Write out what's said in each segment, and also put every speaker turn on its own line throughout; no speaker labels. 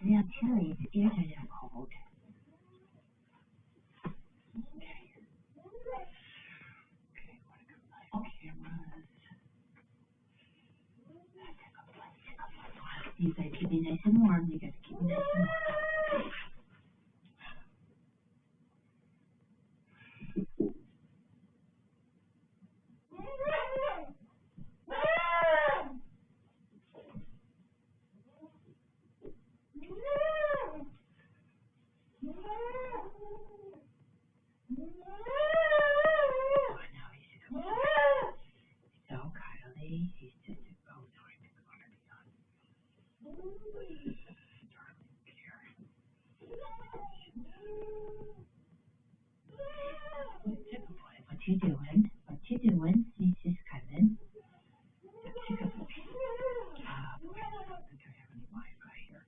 Yeah, chilly. His ears are so cold. You gotta keep me nice and warm. You gotta keep me nice and warm. What you doing? What you doing? He's just coming. That's a good boy. I don't think I have any Wi-Fi here.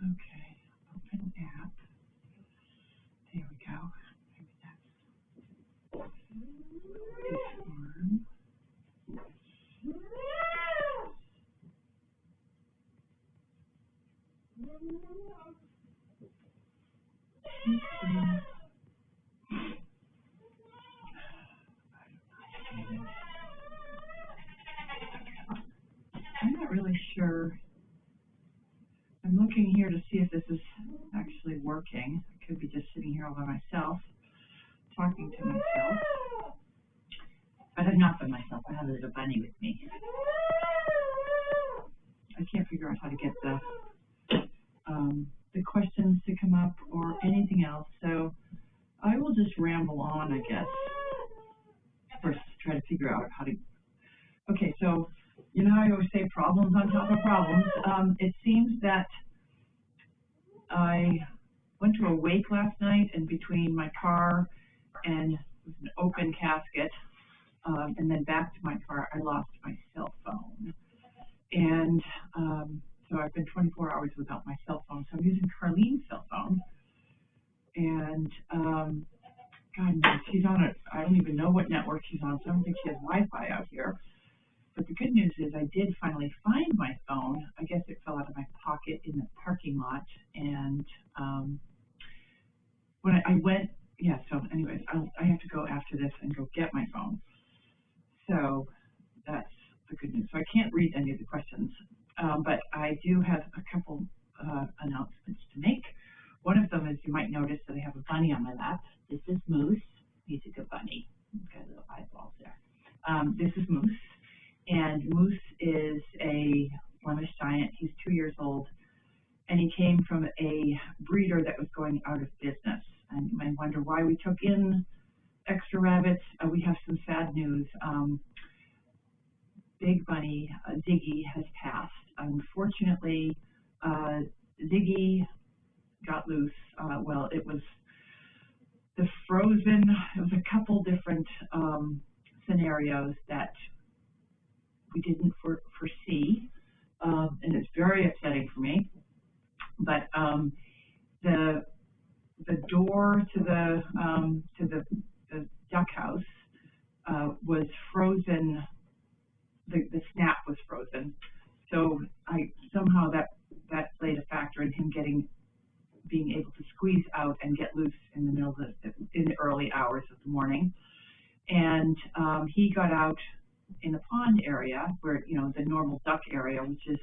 Okay, open app. There we go. Maybe that's form. I'm not really sure. I'm looking here to see if this is actually working. I could be just sitting here all by myself, talking to myself. But I'm not by myself. I have a little bunny with me. I can't figure out how to get the questions to come up or anything else. So I will just ramble on, I guess. First, try to figure out how to. Okay, so you know I always say problems on top of problems. It seems that I went to a wake last night, and between my car and an open casket, and then back to my car, I lost my cell phone. And so I've been 24 hours without my cell phone. So I'm using Carlene's cell phone. And God knows, she's on it. I don't even know what network she's on, so I don't think she has Wi-Fi out here. But the good news is I did finally find my phone. I guess it fell out of my pocket in the parking lot. And when I went, yeah, so anyways, I have to go after this and go get my phone. So that's the good news. So I can't read any of the questions, but I do have a couple announcements to make. One of them is you might notice that I have a bunny on my lap. This is Moose. He's a good bunny. He's got little eyeballs there. This is Moose. And Moose is a Flemish giant. He's 2 years old, and he came from a breeder that was going out of business. And you might wonder why we took in extra rabbits. We have some sad news. Big bunny, Ziggy, has passed. Unfortunately, Ziggy got loose. Well, it was the frozen, it was a couple different scenarios that we didn't foresee, and it's very upsetting for me. But the door to the duck house was frozen. The snap was frozen, so somehow that played a factor in him being able to squeeze out and get loose in the early hours of the morning. And he got out in the pond area where, you know, the normal duck area, which is,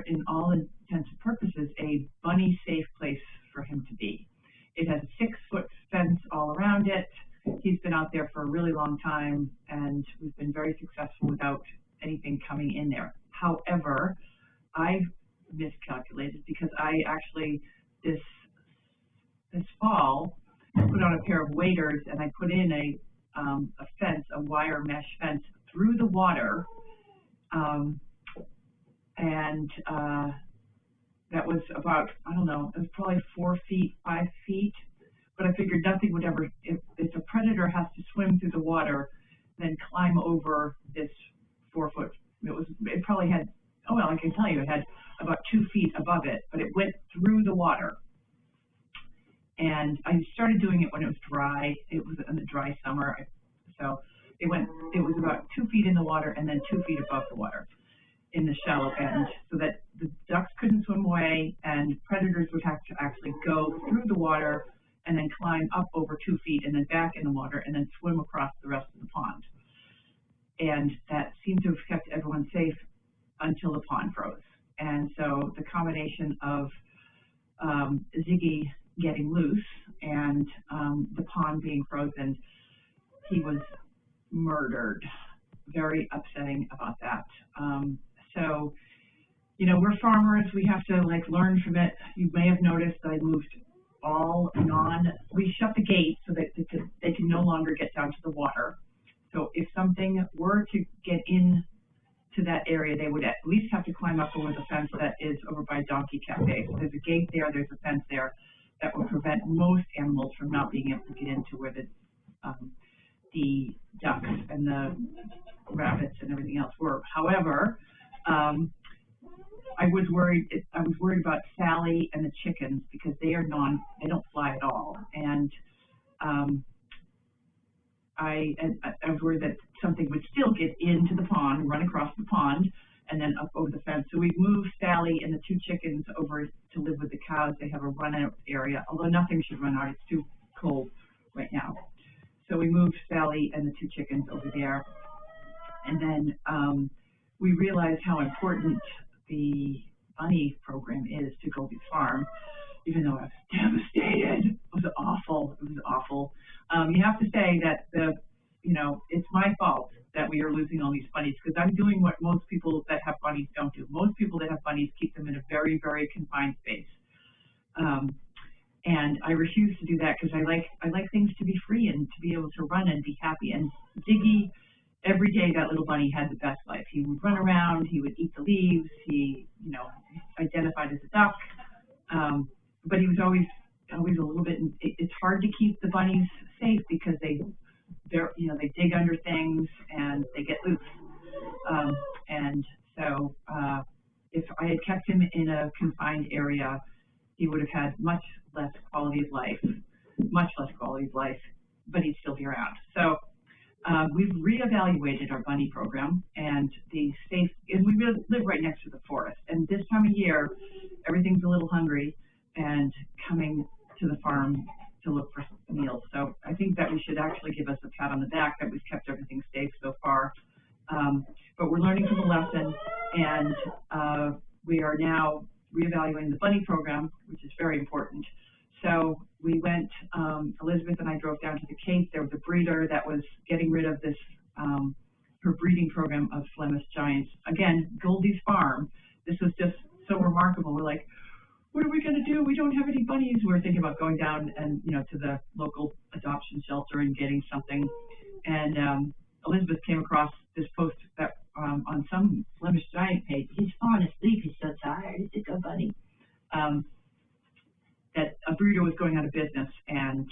in all intents and purposes, a bunny safe place for him to be. It has a 6-foot fence all around it. He's been out there for a really long time, and we've been very successful without anything coming in there. However, I miscalculated because I actually this fall put on a pair of waders, and I put in a fence, a wire mesh fence through the water, and that was about, I don't know, it was probably 4 feet, 5 feet, but I figured nothing would ever, if a predator has to swim through the water, then climb over this 4 foot, it probably had, oh well, I can tell you, it had about 2 feet above it, but it went through the water. And I started doing it when it was dry. It was in the dry summer, so it was about 2 feet in the water and then 2 feet above the water in the shallow end, so that the ducks couldn't swim away, and predators would have to actually go through the water and then climb up over 2 feet and then back in the water and then swim across the rest of the pond. And that seemed to have kept everyone safe until the pond froze. And so the combination of Ziggy getting loose and the pond being frozen, he was murdered. Very upsetting about that. So, you know, we're farmers. We have to learn from it. You may have noticed that I moved we shut the gate so that they can no longer get down to the water. So if something were to get in to that area, they would at least have to climb up over the fence that is over by Donkey Cafe. So there's a gate there, there's a fence there that will prevent most animals from not being able to get into where the ducks and the rabbits and everything else were. However, I was worried about Sally and the chickens because they don't fly at all, and I was worried that something would still get into the pond, run across the pond, and then up over the fence. So we moved Sally and the 2 chickens over to live with the cows. They have a run-out area, although nothing should run out. It's too cold right now. So we moved Sally and the 2 chickens over there. And then we realized how important the bunny program is to Goldie's Farm, even though I was devastated. It was awful. It was awful. You have to say that it's my fault that we are losing all these bunnies, because I'm doing what most people that have bunnies don't do. Most people that have bunnies keep them in a very, very confined space. And I refuse to do that because I like things to be free and to be able to run and be happy. And Ziggy, every day that little bunny had the best life. He would run around, he would eat the leaves, he identified as a duck, but he was always a little bit. It's hard to keep the bunnies safe because they dig under things and they get loose. And so if I had kept him in a confined area, he would have had much less quality of life, but he'd still be around. So we've reevaluated our bunny program, and we live right next to the forest. And this time of year, everything's a little hungry and coming to the farm to look for meals. So I think that we should actually give us a pat on the back that we've kept everything safe so far. But we're learning from the lesson, and we are now reevaluating the bunny program, which is very important. So we went, Elizabeth and I drove down to the Cape. There was a breeder that was getting rid of this, her breeding program of Flemish Giants. Again, Goldie's Farm. This was just so remarkable. We're like, what are we going to do? We don't have any bunnies. We were thinking about going down and, to the local adoption shelter and getting something. And Elizabeth came across this post that on some Flemish Giant page. He's falling asleep. He's so tired. He's a good bunny. That a breeder was going out of business and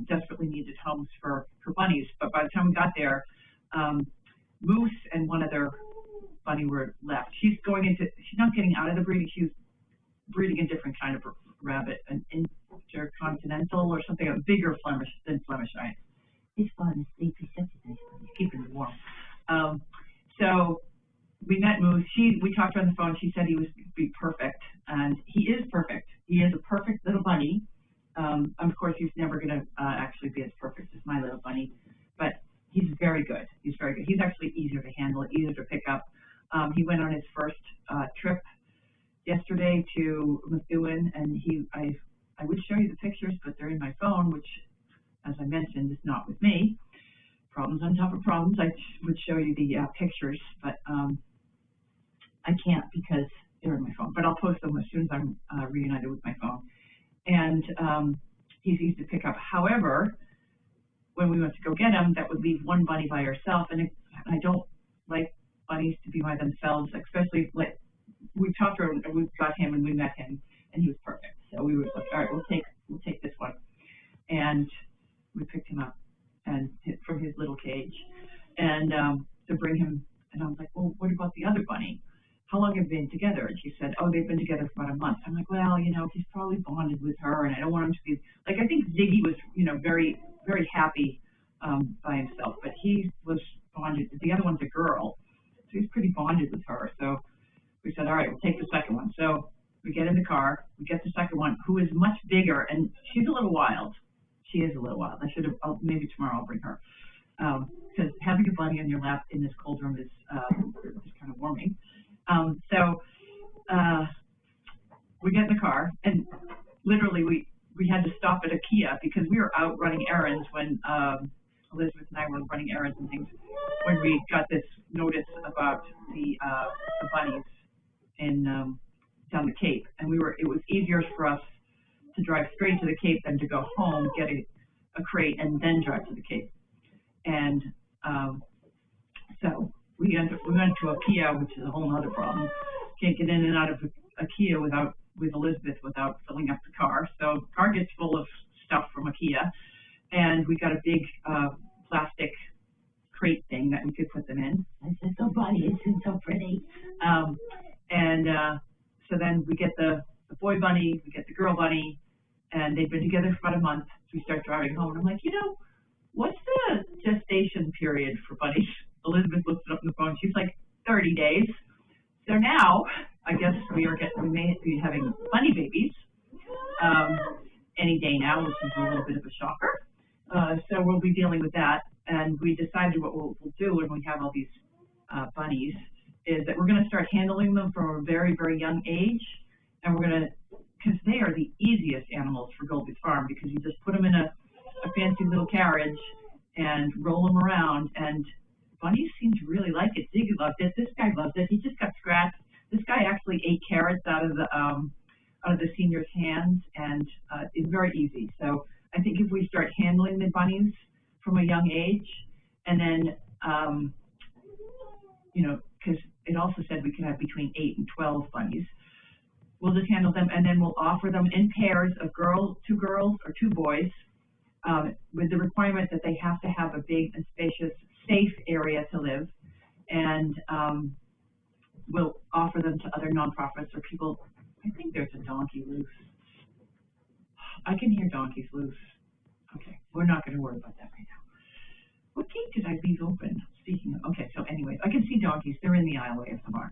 desperately needed homes for bunnies. But by the time we got there, Moose and one other bunny were left. She's not getting out of the breeding. She's breeding a different kind of rabbit, an intercontinental or something, a bigger Flemish Giant. He's falling asleep. He's such a nice bunny. He's keeping him warm. So we met Moose. We talked on the phone. She said he was be perfect, and he is perfect. He is a perfect little bunny. Of course, he's never going to actually be as perfect as my little bunny, but he's very good. He's very good. He's actually easier to handle, easier to pick up. He went on his first trip yesterday to Methuen, and I would show you the pictures, but they're in my phone, which, as I mentioned, is not with me. Problems on top of problems. I would show you the pictures, but I can't because they're in my phone. But I'll post them as soon as I'm reunited with my phone. And he's easy to pick up. However, when we went to go get him, that would leave one bunny by herself, and I don't like bunnies to be by themselves, especially we talked to him, and we got him, and we met him, and he was perfect. So we were like, all right, we'll take this one, and we picked him up and from his little cage, and to bring him. And I was like, well, what about the other bunny? How long have they been together? And she said, oh, they've been together for about a month. I'm like, well, you know, he's probably bonded with her, and I don't want him to be like. I think Ziggy was, you know, very very happy by himself, but he was bonded. The other one's a girl, so he's pretty bonded with her. So we said, all right, we'll take the second one. So we get in the car, we get the second one, who is much bigger, and she's a little wild. She is a little wild. I should have, maybe tomorrow I'll bring her. Because having a bunny on your lap in this cold room is kind of warming. So we get in the car, and literally we had to stop at IKEA because we were out running errands when Elizabeth and I were running errands and things when we got this notice about the bunnies in down the Cape, and it was easier for us to drive straight to the Cape than to go home, get a crate, and then drive to the Cape. And so we went to IKEA, which is a whole other problem. Can't get in and out of IKEA with Elizabeth without filling up the car. So the car gets full of stuff from IKEA, and we got a big plastic crate thing that we could put them in. I said, "Oh, buddy, it's so pretty." So then we get the boy bunny, we get the girl bunny, and they've been together for about a month. So we start driving home, and I'm like, you know, what's the gestation period for bunnies? Elizabeth looks it up on the phone. She's like 30 days. So now, I guess we may be having bunny babies any day now, which is a little bit of a shocker. So we'll be dealing with that. And we decided what we'll do when we have all these bunnies is that we're going to start handling them from a very, very young age. And we're going to, because they are the easiest animals for Goldie's Farm, because you just put them in a fancy little carriage and roll them around, and bunnies seem to really like it. Ziggy loved it. This guy loves it. He just got scratched. This guy actually ate carrots out of the senior's hands, and it's very easy. So I think if we start handling the bunnies from a young age, and then you know, because it also said we could have between 8 and 12 bunnies. We'll just handle them, and then we'll offer them in pairs of two girls or two boys, with the requirement that they have to have a big and spacious, safe area to live. And we'll offer them to other nonprofits or people. I think there's a donkey loose. I can hear donkeys loose. Okay, we're not going to worry about that right now. What gate did I leave open? Speaking of, okay, so anyway, I can see donkeys. They're in the aisleway of the barn.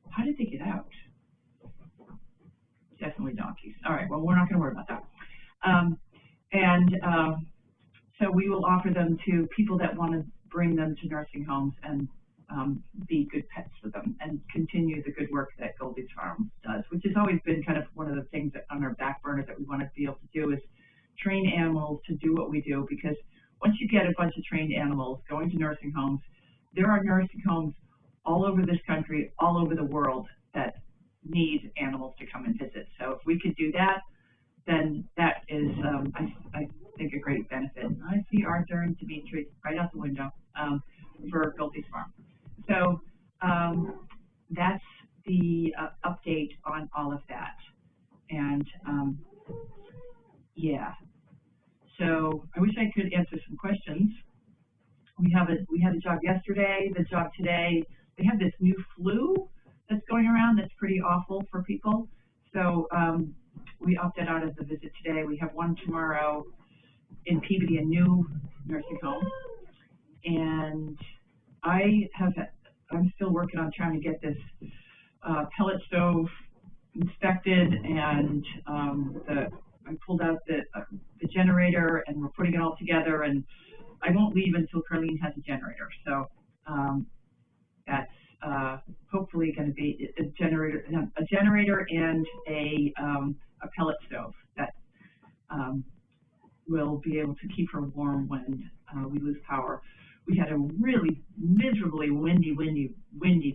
How did they get out? Definitely donkeys. All right, well, we're not going to worry about that. So we will offer them to people that want to bring them to nursing homes and be good pets for them and continue the good work that Goldie's Farm does, which has always been kind of one of the things that on our back burner that we want to be able to do is train animals to do what we do, because once you get a bunch of trained animals going to nursing homes, there are nursing homes all over this country, all over the world that need animals to come and visit. So if we could do that, then that is, I think, a great benefit. I see Arthur and Dimitri right out the window for Goldie's Farm. So that's the update on all of that. And yeah, so I wish I could answer some questions. We had a job yesterday, the job today. They have this new flu that's going around that's pretty awful for people. So we opted out of the visit today. We have one tomorrow in Peabody, a new nursing home. And I'm still working on trying to get this pellet stove inspected, and I pulled out the generator, and we're putting it all together, and I won't leave until Carlene has a generator. So that's hopefully going to be a generator and a pellet stove that will be able to keep her warm when we lose power. We had a really miserably windy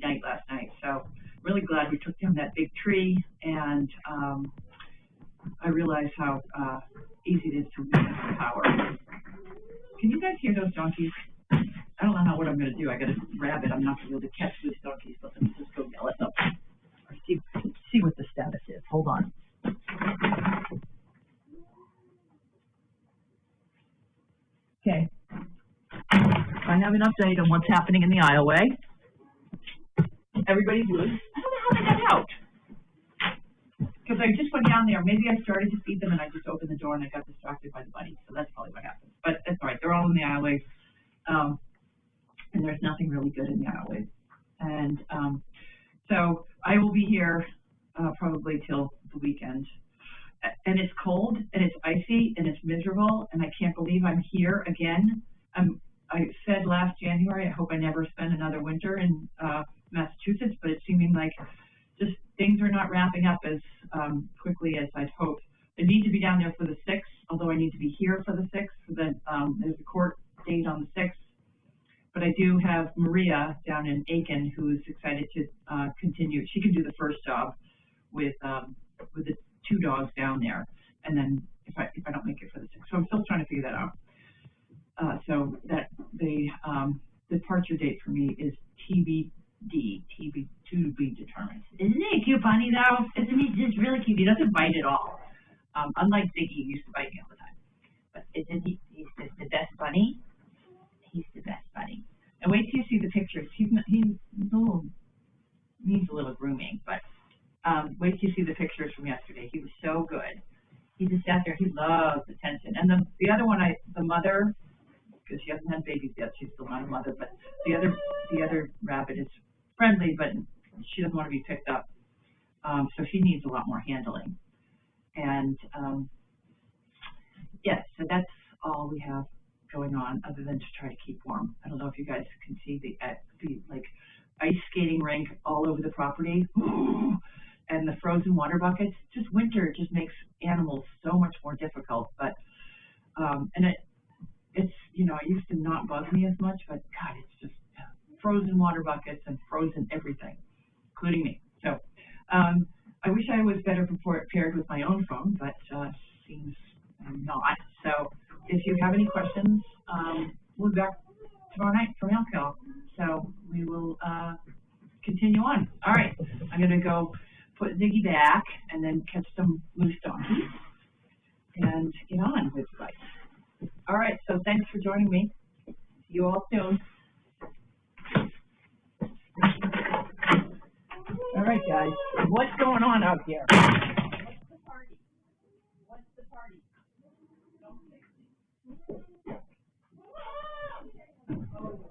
night last night, so really glad we took down that big tree, and I realized how easy it is to lose power. Can you guys hear those donkeys? I don't know what I'm going to do. I got a rabbit. I'm not going to be able to catch this donkey, so let me just go yell at them. Or see what the status is. Hold on. Okay. I have an update on what's happening in the aisleway. Everybody's loose. I don't know how they got out. Because I just went down there. Maybe I started to feed them and I just opened the door and I got distracted by the bunny. So that's probably what happened. But that's all right. They're all in the aisleway. And there's nothing really good in the aisleway. And so I will be here probably till the weekend. And it's cold and it's icy and it's miserable and I can't believe I'm here again. I said last January, I hope I never spend another winter in Massachusetts, but it's seeming like just things are not wrapping up as quickly as I'd hoped. I need to be down there for the 6th, although I need to be here for the 6th. So that there's a court date on the 6th. But I do have Maria down in Aiken who is excited to continue. She can do the first job with the 2 dogs down there, and then if I don't make it for the 6th, so I'm still trying to figure that out. So that the departure date for me is TBD, to be determined. Isn't he a cute bunny though? Isn't he just really cute? He doesn't bite at all. Unlike Ziggy, he used to bite me all the time. But isn't he? He's just the best bunny. He's the best bunny. And wait till you see the pictures. He's a little, needs a little grooming, but wait till you see the pictures from yesterday. He was so good. He just sat there. He loves attention. And the other one, the mother, because she hasn't had babies yet, she's still not a mother. But the other rabbit is friendly, but she doesn't want to be picked up. So she needs a lot more handling. And yes, so that's all we have going on, other than to try to keep warm. I don't know if you guys can see the like ice skating rink all over the property, and the frozen water buckets. Just winter just makes animals so much more difficult. But and it's it used to not bug me as much, but God, it's just frozen water buckets and frozen everything, including me. So I wish I was better prepared with my own phone, but seems I'm not. So if you have any questions, we'll be back tomorrow night for mail call. So we will continue on. All right, I'm going to go put Ziggy back and then catch some loose donkeys and get on with life. All right, so thanks for joining me. See you all soon. All right, guys, what's going on out here? What's the party? What's the party? Don't fix me.